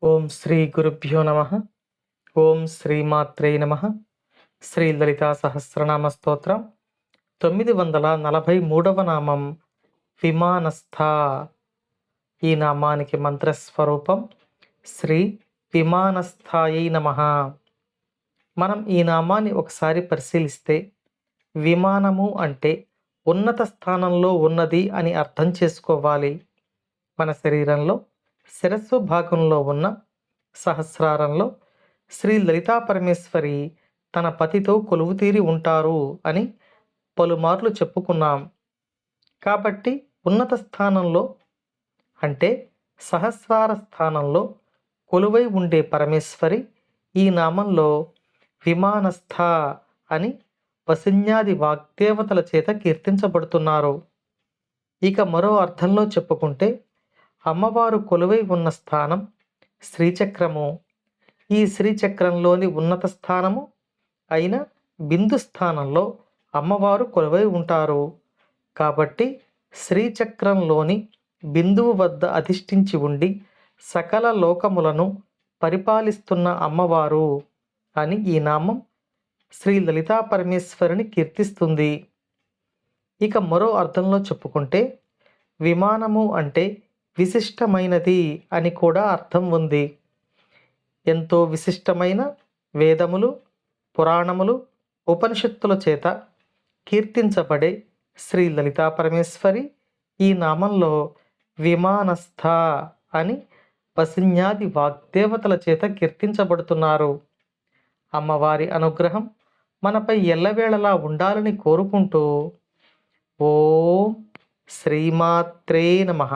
ఓం శ్రీ గురుభ్యో నమ. ఓం శ్రీమాత్రే నమ. శ్రీ లలితా సహస్రనామ స్తోత్రం 943వ నామం విమానస్థ. ఈ నామానికి మంత్రస్వరూపం శ్రీ విమానస్థాయై నమః. మనం ఈ నామాన్ని ఒకసారి పరిశీలిస్తే విమానము అంటే ఉన్నత స్థానంలో ఉన్నది అని అర్థం చేసుకోవాలి. మన శరీరంలో శిరస్సు భాగంలో ఉన్న సహస్రారంలో శ్రీ లలితా పరమేశ్వరి తన పతితో కొలువుతీరి ఉంటారు అని పలుమార్లు చెప్పుకున్నాం. కాబట్టి ఉన్నత స్థానంలో అంటే సహస్రార స్థానంలో కొలువై ఉండే పరమేశ్వరి ఈ నామంలో విమానస్థ అని వసిన్యాది వాగ్దేవతల చేత కీర్తించబడుతున్నారు. ఇక మరో అర్థంలో చెప్పుకుంటే అమ్మవారు కొలువై ఉన్న స్థానం శ్రీచక్రము. ఈ శ్రీచక్రంలోని ఉన్నత స్థానము అయిన బిందు స్థానంలో అమ్మవారు కొలువై ఉంటారు. కాబట్టి శ్రీచక్రంలోని బిందువు వద్ద అధిష్ఠించి ఉండి సకల లోకములను పరిపాలిస్తున్న అమ్మవారు అని ఈ నామం శ్రీ లలితా పరమేశ్వరిని కీర్తిస్తుంది. ఇక మరో అర్థంలో చెప్పుకుంటే విమానము అంటే విశిష్టమైనది అని కూడా అర్థం ఉంది. ఎంతో విశిష్టమైన వేదములు, పురాణములు, ఉపనిషత్తుల చేత కీర్తించబడే శ్రీ లలితా పరమేశ్వరి ఈ నామంలో విమానస్థ అని వసిన్యాది వాగ్దేవతల చేత కీర్తించబడుతున్నారు. అమ్మవారి అనుగ్రహం మనపై ఎల్లవేళలా ఉండాలని కోరుకుంటూ ఓం శ్రీమాత్రే నమః.